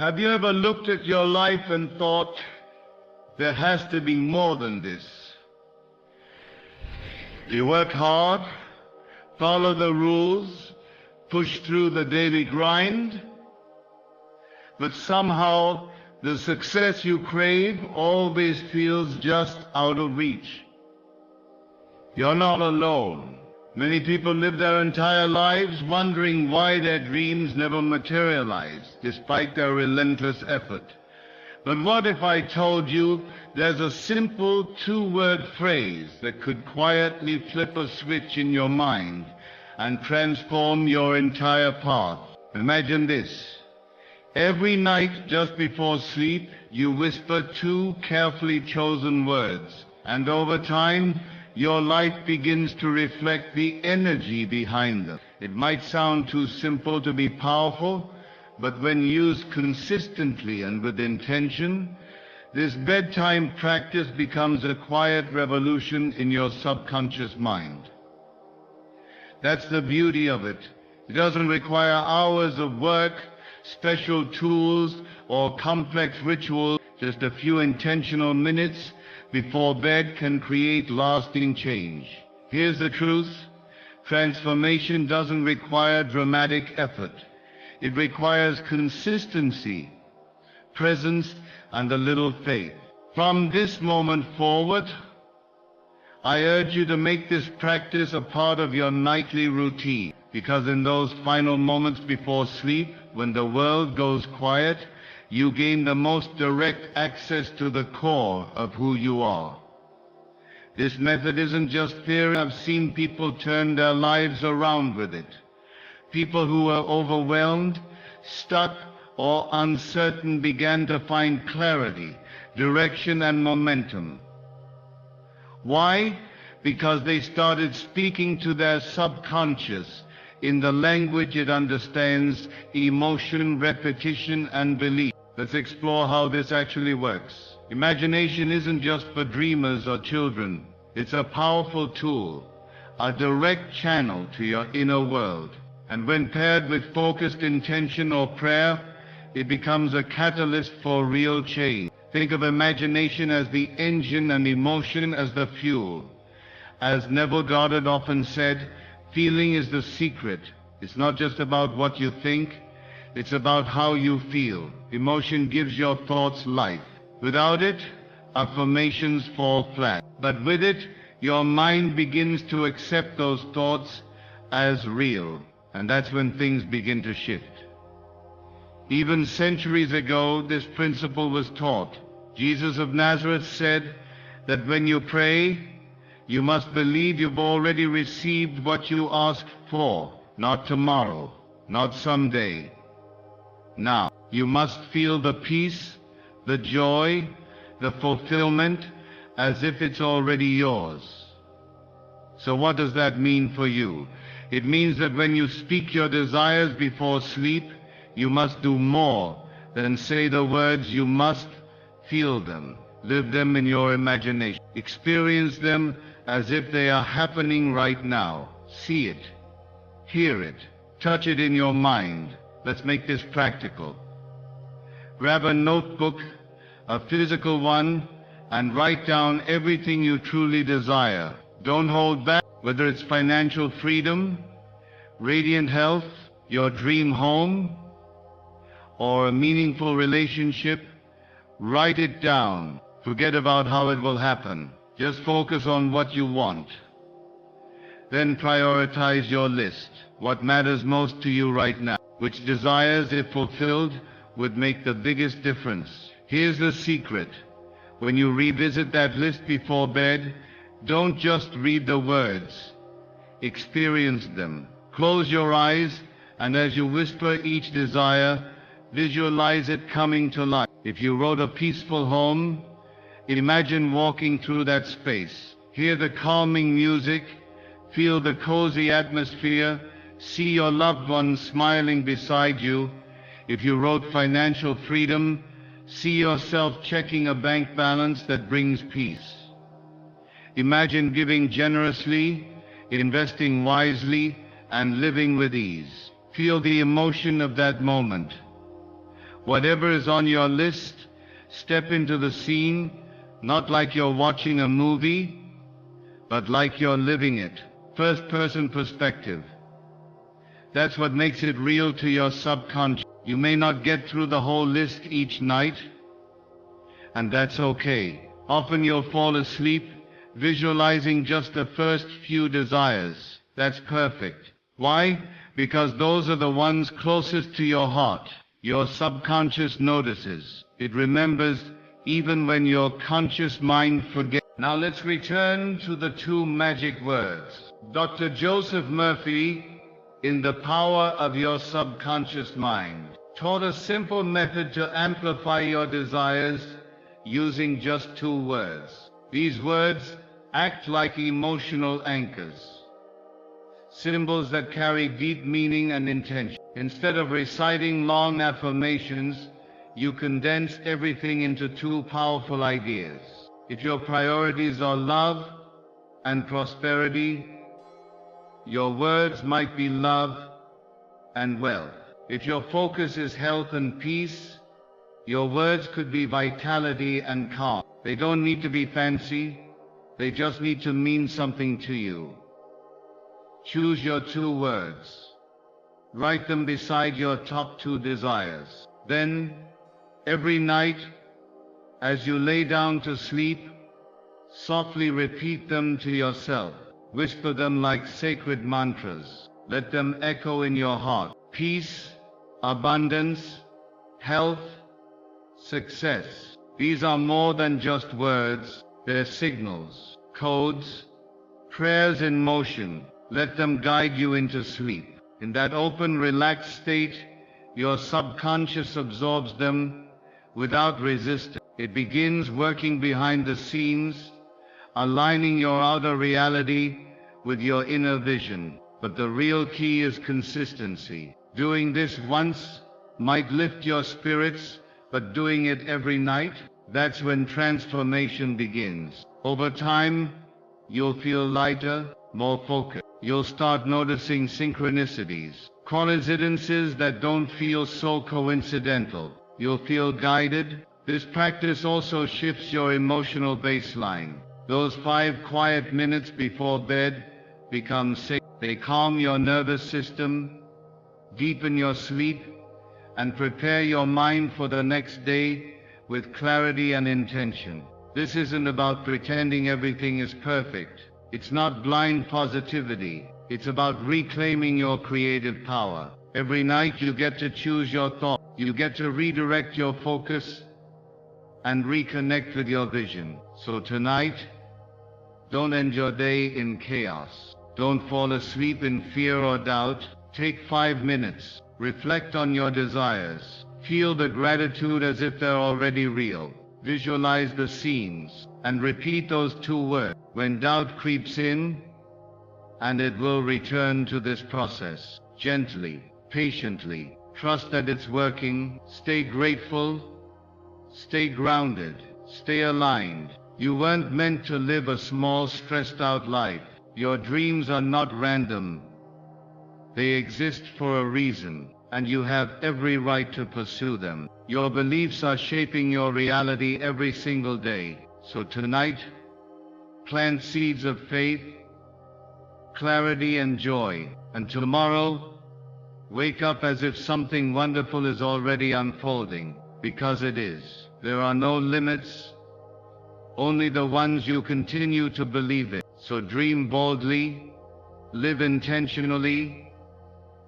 Have you ever looked at your life and thought, there has to be more than this? You work hard, follow the rules, push through the daily grind, but somehow the success you crave always feels just out of reach. You're not alone. Many people live their entire lives wondering why their dreams never materialize, despite their relentless effort. But what if I told you there's a simple two-word phrase that could quietly flip a switch in your mind and transform your entire path? Imagine this. Every night just before sleep, you whisper two carefully chosen words, and over time, your life begins to reflect the energy behind them. It might sound too simple to be powerful, but when used consistently and with intention, this bedtime practice becomes a quiet revolution in your subconscious mind. That's the beauty of it. It doesn't require hours of work, special tools, or complex rituals. Just a few intentional minutes before bed can create lasting change. Here's the truth. Transformation doesn't require dramatic effort. It requires consistency, presence, and a little faith. From this moment forward, I urge you to make this practice a part of your nightly routine, because in those final moments before sleep, when the world goes quiet, you gain the most direct access to the core of who you are. This method isn't just theory. I've seen people turn their lives around with it. People who were overwhelmed, stuck, or uncertain began to find clarity, direction, and momentum. Why? Because they started speaking to their subconscious in the language it understands: emotion, repetition, and belief. Let's explore how this actually works. Imagination isn't just for dreamers or children. It's a powerful tool, a direct channel to your inner world. And when paired with focused intention or prayer, it becomes a catalyst for real change. Think of imagination as the engine and emotion as the fuel. As Neville Goddard often said, feeling is the secret. It's not just about what you think, it's about how you feel. Emotion gives your thoughts life. Without it, affirmations fall flat. But with it, your mind begins to accept those thoughts as real. And that's when things begin to shift. Even centuries ago, this principle was taught. Jesus of Nazareth said that when you pray, you must believe you've already received what you asked for, not tomorrow, not someday. Now, you must feel the peace, the joy, the fulfillment, as if it's already yours. So what does that mean for you? It means that when you speak your desires before sleep, you must do more than say the words. You must feel them, live them in your imagination, experience them as if they are happening right now. See it, hear it, touch it in your mind. Let's make this practical. Grab a notebook, a physical one, and write down everything you truly desire. Don't hold back. Whether it's financial freedom, radiant health, your dream home, or a meaningful relationship, write it down. Forget about how it will happen. Just focus on what you want. Then prioritize your list. What matters most to you right now? Which desires, if fulfilled, would make the biggest difference? Here's the secret. When you revisit that list before bed, don't just read the words. Experience them. Close your eyes, and as you whisper each desire, visualize it coming to life. If you wrote a peaceful home, imagine walking through that space. Hear the calming music, feel the cozy atmosphere, see your loved ones smiling beside you. If you wrote financial freedom, see yourself checking a bank balance that brings peace. Imagine giving generously, investing wisely, and living with ease. Feel the emotion of that moment. Whatever is on your list, step into the scene, not like you're watching a movie, but like you're living it. First-person perspective. That's what makes it real to your subconscious. You may not get through the whole list each night, and that's okay. Often you'll fall asleep visualizing just the first few desires. That's perfect. Why? Because those are the ones closest to your heart. Your subconscious notices. It remembers even when your conscious mind forgets. Now let's return to the two magic words. Dr. Joseph Murphy, in The Power of Your Subconscious Mind, taught a simple method to amplify your desires using just two words. These words act like emotional anchors, symbols that carry deep meaning and intention. Instead of reciting long affirmations, you condensed everything into two powerful ideas. If your priorities are love and prosperity, your words might be love and wealth. If your focus is health and peace, your words could be vitality and calm. They don't need to be fancy, they just need to mean something to you. Choose your two words. Write them beside your top two desires. Then, every night, as you lay down to sleep, softly repeat them to yourself. Whisper them like sacred mantras. Let them echo in your heart. Peace, abundance, health, success. These are more than just words. They're signals, codes, prayers in motion. Let them guide you into sleep. In that open, relaxed state, your subconscious absorbs them without resistance. It begins working behind the scenes, aligning your outer reality with your inner vision. But the real key is consistency. Doing this once might lift your spirits, but doing it every night, that's when transformation begins. Over time, you'll feel lighter, more focused. You'll start noticing synchronicities, coincidences that don't feel so coincidental. You'll feel guided. This practice also shifts your emotional baseline. Those 5 quiet minutes before bed become sacred. They calm your nervous system, deepen your sleep, and prepare your mind for the next day with clarity and intention. This isn't about pretending everything is perfect. It's not blind positivity. It's about reclaiming your creative power. Every night you get to choose your thoughts. You get to redirect your focus and reconnect with your vision. So tonight, don't end your day in chaos. Don't fall asleep in fear or doubt. Take 5 minutes. Reflect on your desires. Feel the gratitude as if they're already real. Visualize the scenes and repeat those 2 words. When doubt creeps in, and it will return to this process, gently, patiently, trust that it's working. Stay grateful, stay grounded, stay aligned. You weren't meant to live a small, stressed out life. Your dreams are not random. They exist for a reason, and you have every right to pursue them. Your beliefs are shaping your reality every single day. So tonight, plant seeds of faith, clarity and joy. And tomorrow, wake up as if something wonderful is already unfolding, because it is. There are no limits, only the ones you continue to believe in. So dream boldly, live intentionally,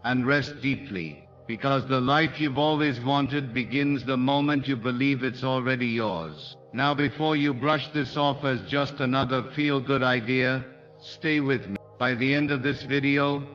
and rest deeply, because the life you've always wanted begins the moment you believe it's already yours. Now, before you brush this off as just another feel-good idea, stay with me. By the end of this video,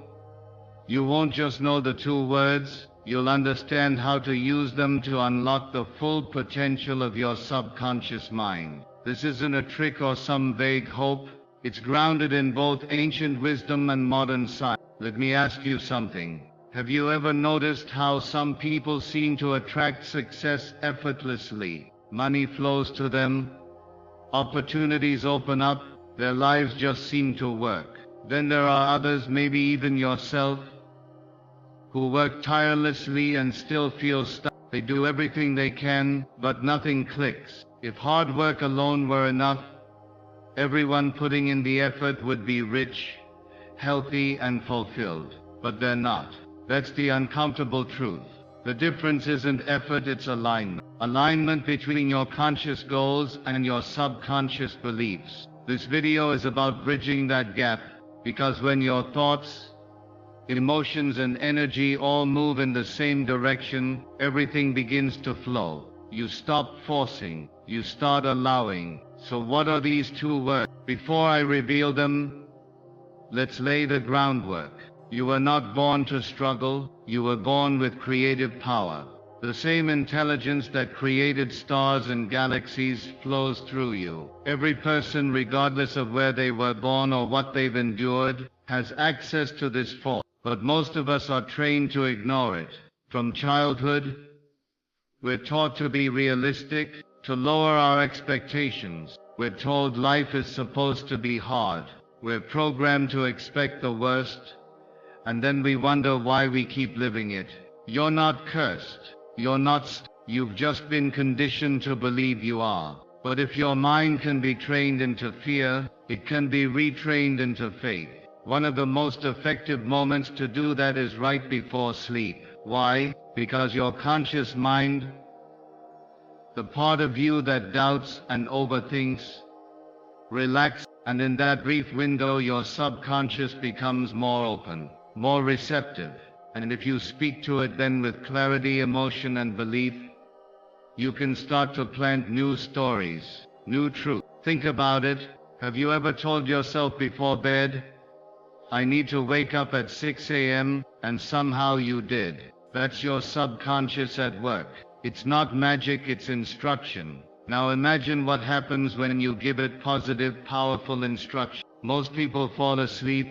you won't just know the 2 words, you'll understand how to use them to unlock the full potential of your subconscious mind. This isn't a trick or some vague hope. It's grounded in both ancient wisdom and modern science. Let me ask you something. Have you ever noticed how some people seem to attract success effortlessly? Money flows to them, opportunities open up, their lives just seem to work. Then there are others, maybe even yourself, who work tirelessly and still feel stuck. They do everything they can, but nothing clicks. If hard work alone were enough, everyone putting in the effort would be rich, healthy, and fulfilled. But they're not. That's the uncomfortable truth. The difference isn't effort, it's alignment. Alignment between your conscious goals and your subconscious beliefs. This video is about bridging that gap, because when your thoughts, emotions, and energy all move in the same direction, everything begins to flow. You stop forcing, you start allowing. So what are these two words? Before I reveal them, let's lay the groundwork. You were not born to struggle, you were born with creative power. The same intelligence that created stars and galaxies flows through you. Every person, regardless of where they were born or what they've endured, has access to this force. But most of us are trained to ignore it. From childhood, we're taught to be realistic, to lower our expectations. We're told life is supposed to be hard. We're programmed to expect the worst, and then we wonder why we keep living it. You're not cursed. You've just been conditioned to believe you are. But if your mind can be trained into fear, it can be retrained into faith. One of the most effective moments to do that is right before sleep. Why? Because your conscious mind, the part of you that doubts and overthinks, relax, and in that brief window your subconscious becomes more open, more receptive. And if you speak to it then with clarity, emotion, and belief, you can start to plant new stories, new truth. Think about it. Have you ever told yourself before bed, I need to wake up at 6 a.m., and somehow you did? That's your subconscious at work. It's not magic, it's instruction. Now imagine what happens when you give it positive, powerful instruction. Most people fall asleep,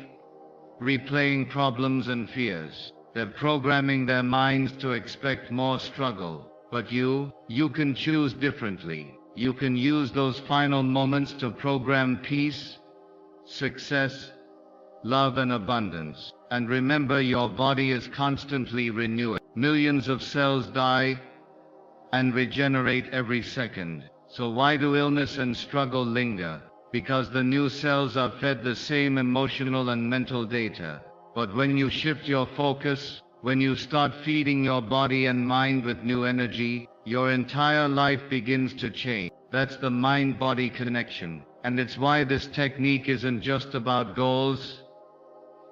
replaying problems and fears. They're programming their minds to expect more struggle. But you can choose differently. You can use those final moments to program peace, success, love, and abundance. And remember, your body is constantly renewing. Millions of cells die and regenerate every second. So why do illness and struggle linger? Because the new cells are fed the same emotional and mental data. But when you shift your focus, when you start feeding your body and mind with new energy, your entire life begins to change. That's the mind-body connection. And it's why this technique isn't just about goals.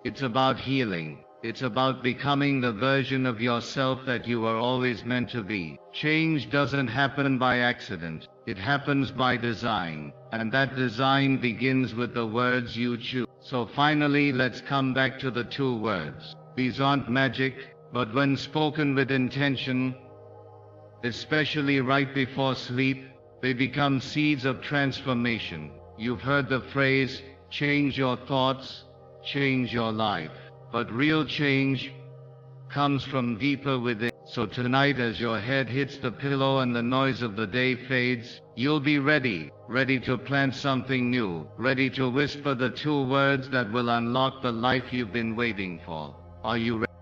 It's about healing. It's about becoming the version of yourself that you were always meant to be. Change doesn't happen by accident. It happens by design. And that design begins with the words you choose. So finally, let's come back to the two words. These aren't magic, but when spoken with intention, especially right before sleep, they become seeds of transformation. You've heard the phrase, change your thoughts, change your life. But real change comes from deeper within. So tonight, as your head hits the pillow and the noise of the day fades, you'll be ready to plant something new, ready to whisper the two words that will unlock the life you've been waiting for. Are you ready?